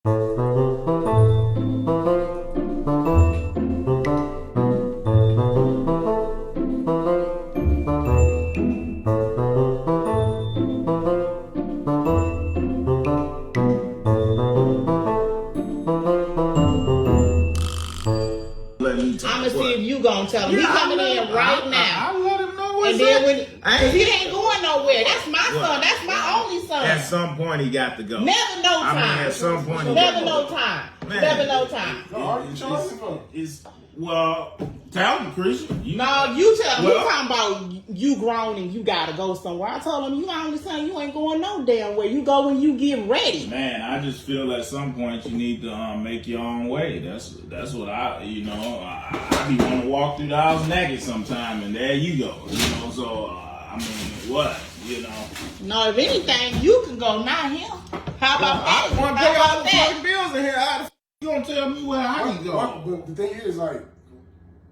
I'ma see if you gonna tell him. He coming in right now. I let him know what's and then up. when he ain't going nowhere. That's my son. That's my only son. At some point, he got to go. Never no time. I mean, at some point, he never no time. Man, never no time. Well, tell him, Christian. No, you tell him. Well, you talking about you grown and you gotta go somewhere. I told him you only son. You ain't going no damn where. You go when you get ready. Man, I just feel at some point you need to make your own way. That's what I be wanting to walk through the house naked sometime, and there you go. So I mean, what? No, if anything, you can go, not him. How about that? I want to pay all the fucking bills in here. How you gonna tell me where I can go? But the thing is, like,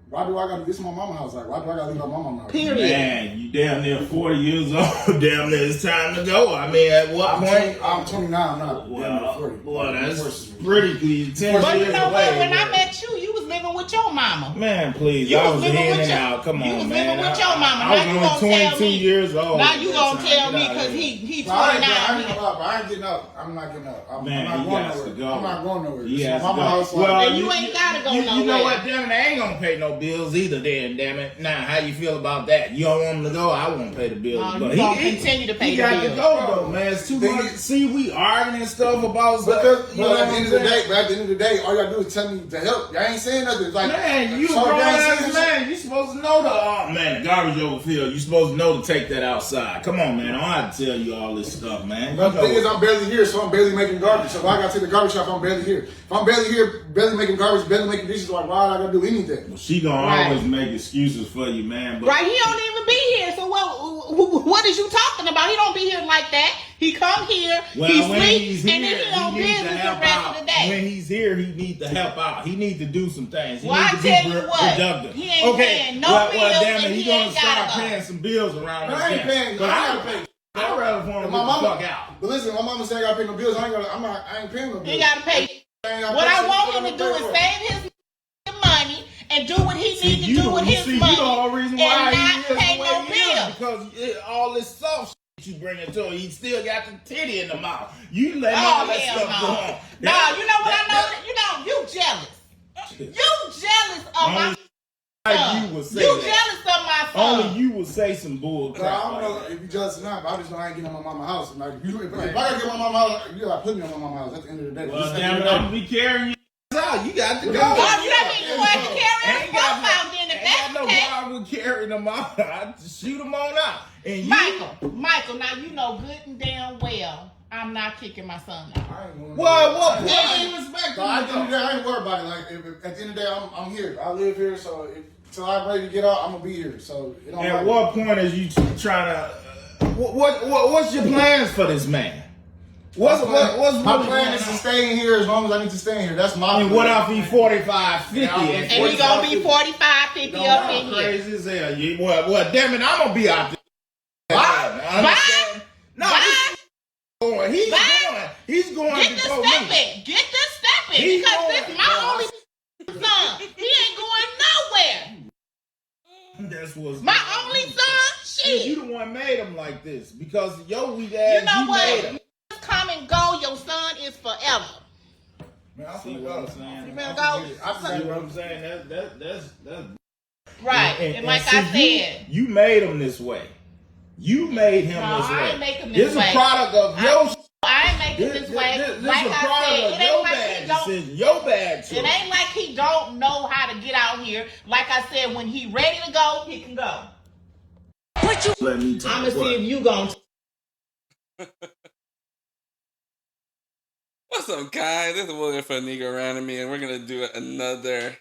why do I gotta? This is my mama's house. Like, why do I gotta leave my mama's house? Period. Man, you damn near 40 years old. Damn near it's time to go. I mean, at what point? I'm 29. I'm not damn near 40. Well, that's pretty clean. 10 But years you know away, what? When I met you was living with your mama. Man, please. You I was was living in with and your, out. Come you on, was man. living with your mama. I now you was gonna only tell 22 me. years old. Now you gonna tell me because he 29. I ain't getting up. I ain't getting up. I'm not getting up. I'm not going nowhere. I'm not going nowhere. He has my to go. well, and you ain't gotta go nowhere. You know what? Damn it, I ain't gonna pay no bills either. Then, damn it. Now, how you feel about that? You don't want him to go? I won't pay the bills. But he gonna continue to pay the bills. He got to go though, man. It's too much. See, we arguing and stuff about stuff. Because at the end of the day, all you gotta do is tell me to help. Y'all ain't saying nothing. It's like, man, you a grown ass man. You supposed to know the garbage overfill. You supposed to know to take that outside. Come on, man. I don't have to tell you all this stuff, man. But the thing is, I'm barely here, so I'm barely making garbage. So why I gotta take the garbage out if I'm barely here? If I'm barely here, barely making garbage, barely making dishes, like why I gotta do anything? Well, she gonna always make excuses for you, man. But right, he don't even be here. So what is you talking about? He don't be here like that. He come here, he sleep, and then he on business the rest of the day. When he's here, he needs to help out. He needs to do some things. Well, I tell you what, productive. he ain't paying no bills, damn it, and he he gonna ain't start gotta paying some bills around this I ain't paying. But I gotta pay. I'd rather for him to my get mama, the fuck out. But listen, my mama said I gotta pay no bills. I ain't paying no bills. He gotta pay. What I want him to do is save his money and do what he needs to do with his money, the whole reason and why not he is pay the way no he is, bills. because all this soft shit you bring it to him, he still got the titty in the mouth. You let Oh, all that hell stuff no. go on. No, you know what I know? You jealous. You jealous of my son. You would say You that. jealous of my son. Only you would say some bull crap. I don't know if you jealous or not, but I just know I ain't getting on my mama's house. Like, if I gotta get on my mama's house, you gotta put me on my mama's house at the end of the day. Well, damn it, I'm gonna be carrying you out. You got to go. Oh, you don't mean you want to carry his stuff out then if that's no the case. problem with carrying them out. I just shoot them on out. And Michael, now you know good and damn well I'm not kicking my son out. I ain't going well, what point do you expect so at the end of the day, I ain't worried about it. Like, at the end of the day, I'm here. I live here, so till I'm ready to get out, I'm gonna be here. So it don't At matter. what point is you trying to? What's your plans for this man? What's my plan is to stay in here as long as I need to stay in here. That's my plan. And what if he 45, 50? And he gonna be 45, 50 up in here. Crazy as hell. Well, damn it, I'm gonna be out there. Bye. No, Bye. he's going. He's going Get to the go step me. in. Get the step in. Because this is my only son. He ain't going nowhere. That's what's my only son? Shit. You the one made him like this because yo weak ass. You know what? Made him. Come and go. Your son is forever. Man, I See what I'm saying? You better go. See what I'm saying? That's Right. And like I said. You made him this way. You made him this way. I ain't make him this way. This is a product of your. I ain't making this way. This like is a I product said, of it ain't your like bad he don't. decision. Your bad choice. It ain't like he don't know how to get out here. Like I said, when he ready to go, he can go. Let me tell I'ma see if you gon' What's up, guys? This is William for Negro Around Me, and we're gonna do another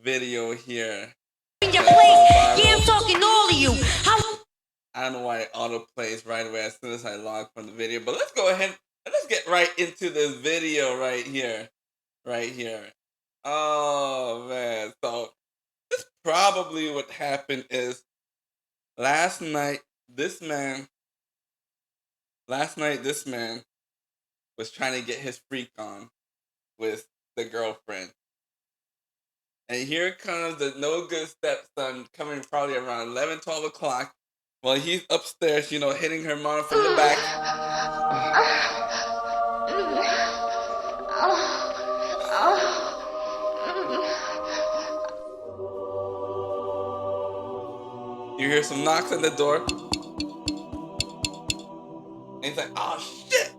video here. In your place, yeah, I'm talking all of you. I don't know why it auto plays right away as soon as I log from the video, but let's go ahead and let's get right into this video right here. Right here. Oh man. So this probably what happened is last night this man was trying to get his freak on. with the girlfriend. And here comes the no good stepson coming probably around 11, 12 o'clock while he's upstairs, hitting her mom from the back. You hear some knocks on the door. And he's like, oh shit!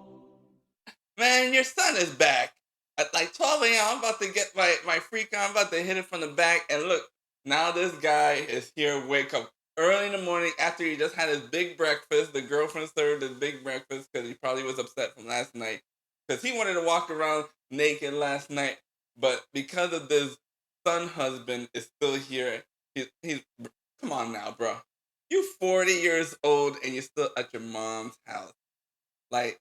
Man, your son is back. At like 12 a.m., I'm about to get my freak on. I'm about to hit him from the back. And look, now this guy is here, wake up early in the morning after he just had his big breakfast. The girlfriend served his big breakfast because he probably was upset from last night. Because he wanted to walk around naked last night. But because of this son husband is still here, he's come on now, bro. You 40 years old and you're still at your mom's house. Like,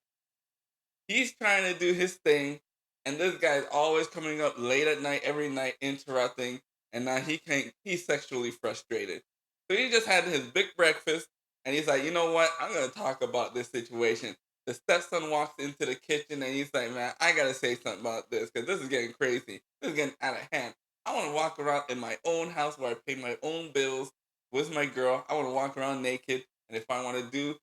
he's trying to do his thing, and this guy's always coming up late at night, every night, interrupting, and now he's sexually frustrated. So he just had his big breakfast, and he's like, you know what? I'm going to talk about this situation. The stepson walks into the kitchen, and he's like, man, I got to say something about this, because this is getting crazy. This is getting out of hand. I want to walk around in my own house where I pay my own bills with my girl. I want to walk around naked, and if I want to do,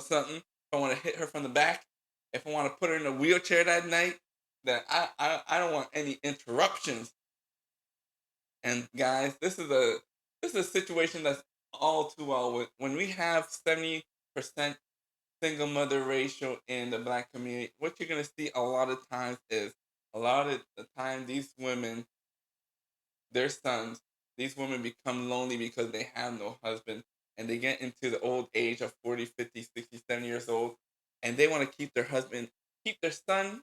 something, if I want to hit her from the back, if I want to put her in a wheelchair that night, then I don't want any interruptions. And guys, this is a situation that's all too well. When we have 70% single mother ratio in the Black community, what you're gonna see a lot of times is a lot of the time these women, their sons, these women become lonely because they have no husband, and they get into the old age of 40, 50, 60, 70 years old, and they want to keep their husband, keep their son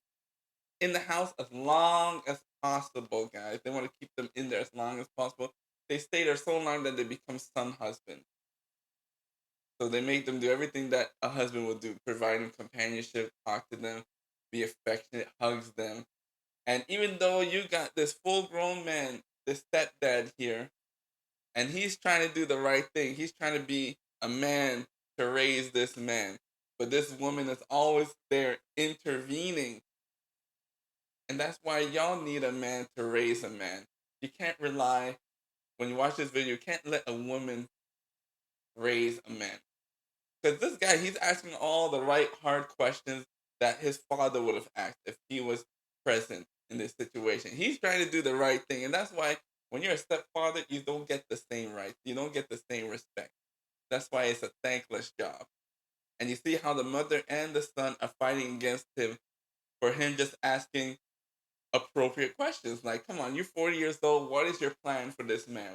in the house as long as possible, guys. They want to keep them in there as long as possible. They stay there so long that they become son husband. So they make them do everything that a husband would do, providing companionship, talk to them, be affectionate, hugs them. And even though you got this full grown man, this stepdad here, and he's trying to do the right thing, he's trying to be a man to raise this man. But this woman is always there intervening. And that's why y'all need a man to raise a man. You can't rely, when you watch this video, you can't let a woman raise a man. Because this guy, he's asking all the right hard questions that his father would have asked if he was present in this situation. He's trying to do the right thing. And that's why when you're a stepfather, you don't get the same rights. You don't get the same respect. That's why it's a thankless job. And you see how the mother and the son are fighting against him for him just asking appropriate questions. Like, come on, you're 40 years old. What is your plan for this man?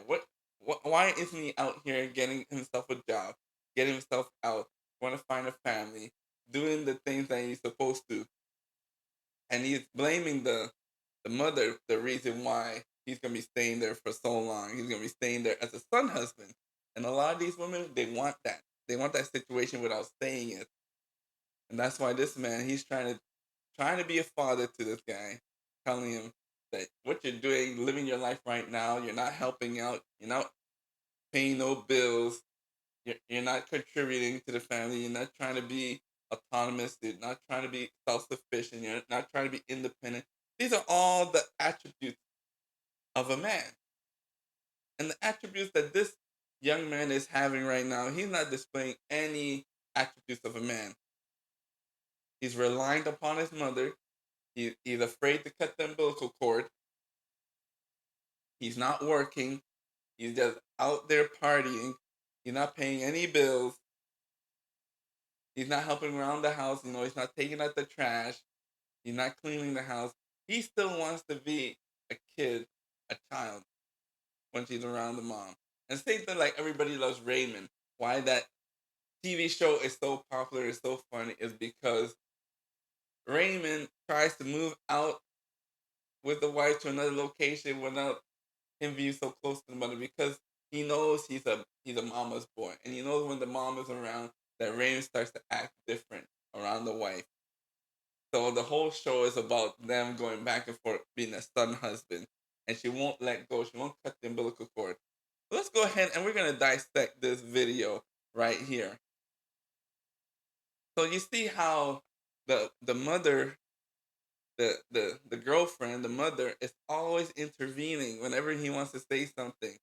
Why isn't he out here getting himself a job, getting himself out, want to find a family, doing the things that he's supposed to? And he's blaming the mother, the reason why he's gonna be staying there for so long. He's gonna be staying there as a son husband. And a lot of these women, they want that. They want that situation without saying it. And that's why this man, he's trying to be a father to this guy, telling him that what you're doing, living your life right now, you're not helping out, you're not paying no bills, you're not contributing to the family, you're not trying to be autonomous, you're not trying to be self-sufficient, you're not trying to be independent. These are all the attributes of a man. And the attributes that this young man is having right now, he's not displaying any attributes of a man. He's reliant upon his mother. He's afraid to cut the umbilical cord. He's not working. He's just out there partying. He's not paying any bills. He's not helping around the house. He's not taking out the trash. He's not cleaning the house. He still wants to be a kid, a child, when she's around the mom. And same thing like Everybody Loves Raymond. Why that TV show is so popular, is so funny, is because Raymond tries to move out with the wife to another location without him being so close to the mother, because he knows he's a mama's boy, and he knows when the mom is around that Raymond starts to act different around the wife. So the whole show is about them going back and forth, being a son husband, and she won't let go. She won't cut the umbilical cord. So let's go ahead and we're gonna dissect this video right here. So you see how the mother, the girlfriend, mother is always intervening whenever he wants to say something.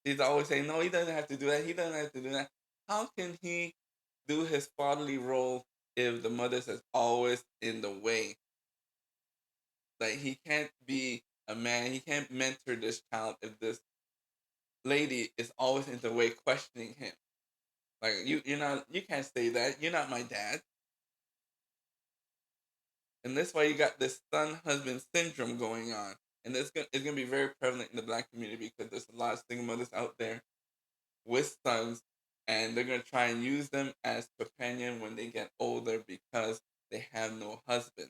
She's always saying, no, he doesn't have to do that. He doesn't have to do that. How can he do his fatherly role if the mother is always in the way? Like, he can't be a man. He can't mentor this child if this lady is always in the way questioning him. Like, you can't say that. You're not my dad. And that's why you got this son-husband syndrome going on. And it's gonna be very prevalent in the Black community because there's a lot of single mothers out there with sons, and they're gonna try and use them as companion when they get older because they have no husband.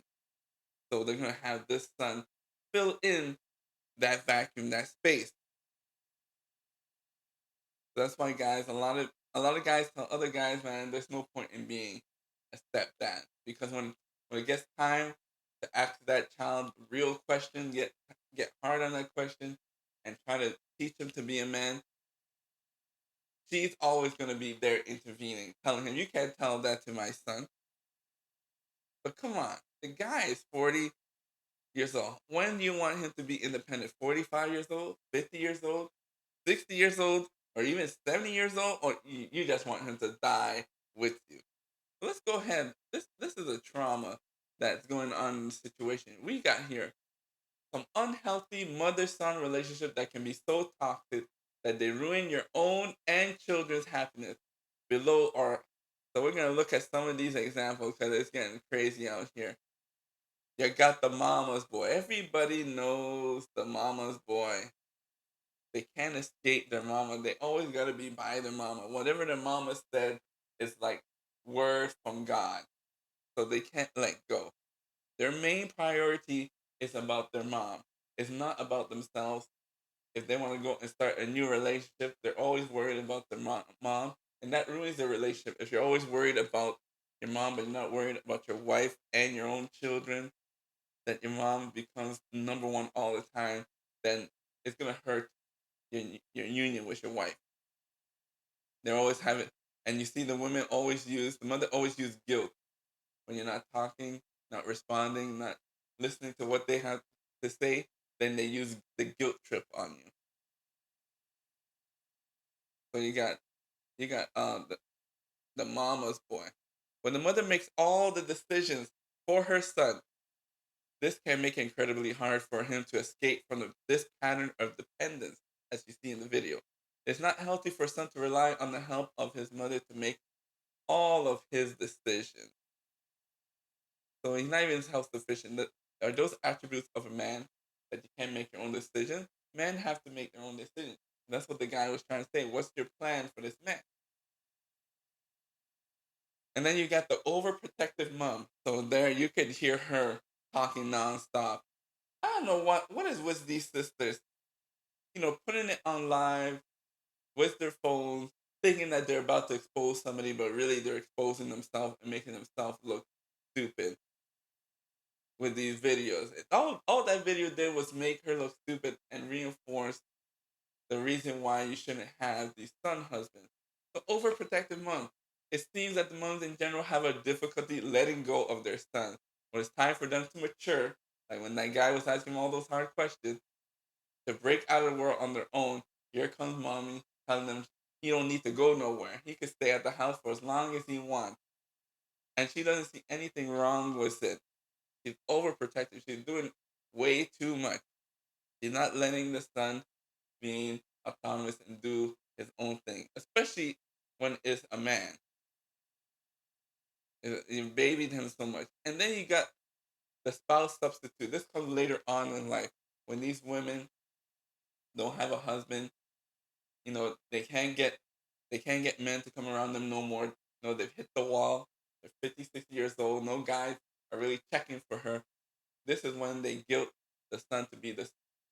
So they're gonna have this son fill in that vacuum, that space. So that's why, guys, a lot of guys tell other guys, man, there's no point in being a stepdad because when it gets time to ask that child real question, get hard on that question, and try to teach him to be a man, she's always going to be there intervening, telling him, you can't tell that to my son. But come on, the guy is 40 years old. When do you want him to be independent? 45 years old, 50 years old, 60 years old, or even 70 years old? Or you just want him to die with you? So let's go ahead. This is a trauma that's going on in the situation. We got here some unhealthy mother-son relationship that can be so toxic that they ruin your own and children's happiness. Below are so we're gonna look at some of these examples because it's getting crazy out here. You got the mama's boy. Everybody knows the mama's boy. They can't escape their mama. They always gotta be by their mama. Whatever their mama said is like word from God. So they can't let go. Their main priority is about their mom. It's not about themselves. If they want to go and start a new relationship, they're always worried about their mom, and that ruins their relationship. If you're always worried about your mom, but you're not worried about your wife and your own children, that your mom becomes number one all the time, then it's gonna hurt your union with your wife. They're always having, and you see the mother always use guilt when you're not talking, not responding, not listening to what they have to say. Then they use the guilt trip on you. So you got the mama's boy. When the mother makes all the decisions for her son, this can make it incredibly hard for him to escape from this pattern of dependence, as you see in the video. It's not healthy for a son to rely on the help of his mother to make all of his decisions. So he's not even self-sufficient. That are those attributes of a man that you can't make your own decisions. Men have to make their own decisions. That's what the guy was trying to say. What's your plan for this man? And then you got the overprotective mom. So there you could hear her talking nonstop. I don't know what is with these sisters, putting it on live with their phones, thinking that they're about to expose somebody, but really they're exposing themselves and making themselves look stupid with these videos. All that video did was make her look stupid and reinforce the reason why you shouldn't have these son husbands. So overprotective mom. It seems that the moms in general have a difficulty letting go of their sons. When it's time for them to mature, like when that guy was asking all those hard questions, to break out of the world on their own, here comes mommy telling them he don't need to go nowhere. He could stay at the house for as long as he wants. And she doesn't see anything wrong with it. She's overprotective. She's doing way too much. She's not letting the son being autonomous and do his own thing, especially when it's a man. You babied him so much. And then you got the spouse substitute. This comes later on in life when these women don't have a husband. They can't get men to come around them no more. They've hit the wall. They're 50, 60 years old. No guys are really checking for her. This is when they guilt the son to be the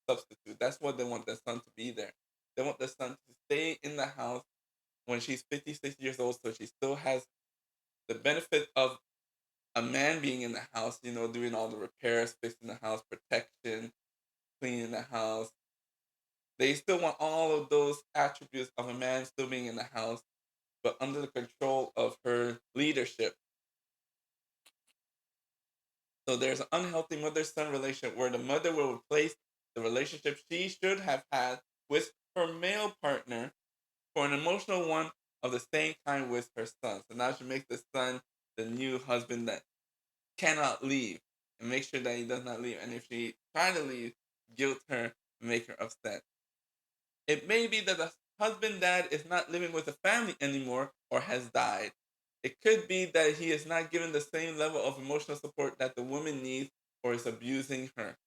substitute. That's what they want the son to be there. They want the son to stay in the house when she's 50, 60 years old, so she still has the benefit of a man being in the house, doing all the repairs, fixing the house, protection, cleaning the house. They still want all of those attributes of a man still being in the house, but under the control of her leadership. So there's an unhealthy mother-son relationship where the mother will replace the relationship she should have had with her male partner for an emotional one of the same kind with her son. So now she makes the son the new husband that cannot leave and make sure that he does not leave. And if she tries to leave, guilt her, make her upset. It may be that the husband dad is not living with the family anymore or has died. It could be that he is not given the same level of emotional support that the woman needs or is abusing her.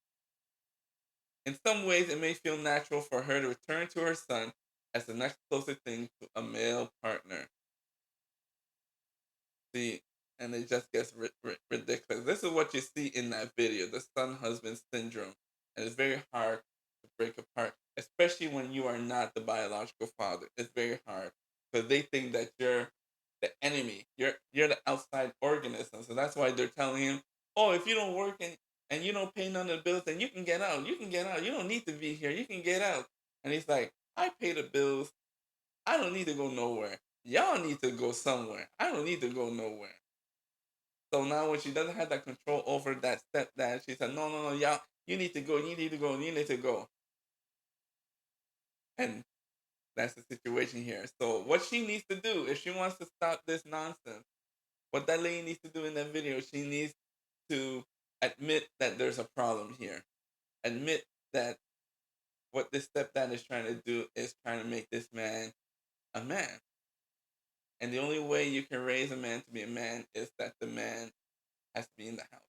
In some ways, it may feel natural for her to return to her son as the next closest thing to a male partner. See, and it just gets ridiculous. This is what you see in that video, the son-husband syndrome. And it's very hard to break apart, especially when you are not the biological father. It's very hard because they think that you're the enemy. You're the outside organism. So that's why they're telling him, oh, if you don't work and you don't pay none of the bills, then you can get out. You can get out. You don't need to be here. You can get out. And he's like, I pay the bills. I don't need to go nowhere. Y'all need to go somewhere. I don't need to go nowhere. So now when she doesn't have that control over that stepdad, she said, no, y'all, you need to go, you need to go, you need to go. And that's the situation here. So what she needs to do, if she wants to stop this nonsense, what that lady needs to do in that video, she needs to admit that there's a problem here. Admit that what this stepdad is trying to do is trying to make this man a man. And the only way you can raise a man to be a man is that the man has to be in the house.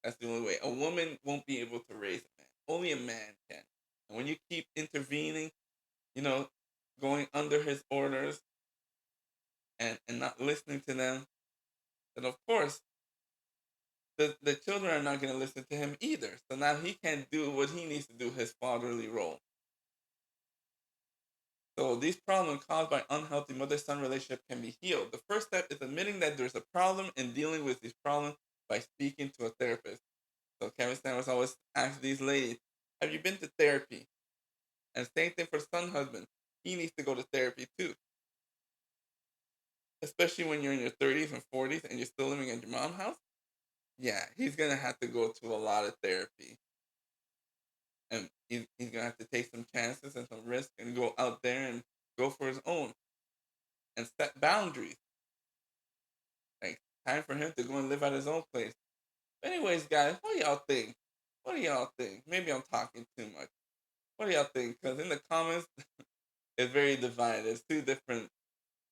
That's the only way. A woman won't be able to raise a man. Only a man can. And when you keep intervening, going under his orders and not listening to them, then of course the children are not going to listen to him either. So now he can't do what he needs to do, his fatherly role. So these problems caused by unhealthy mother-son relationship can be healed. The first step is admitting that there's a problem and dealing with these problems by speaking to a therapist. So Kevin Samuels always asks these ladies, have you been to therapy? And same thing for son husband. He needs to go to therapy too. Especially when you're in your 30s and 40s and you're still living at your mom's house. Yeah, he's going to have to go to a lot of therapy. And he's going to have to take some chances and some risks and go out there and go for his own. And set boundaries. Like, time for him to go and live at his own place. But anyways, guys, what do y'all think? What do y'all think? Maybe I'm talking too much. What do y'all think? Because in the comments, it's very divided. There's two different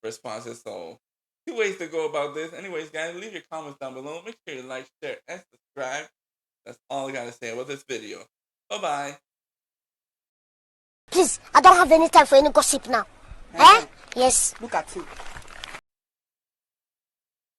responses. So, two ways to go about this. Anyways, guys, leave your comments down below. Make sure you like, share, and subscribe. That's all I got to say about this video. Bye-bye. Please, I don't have any time for any gossip now. Eh? Yes. Look at you.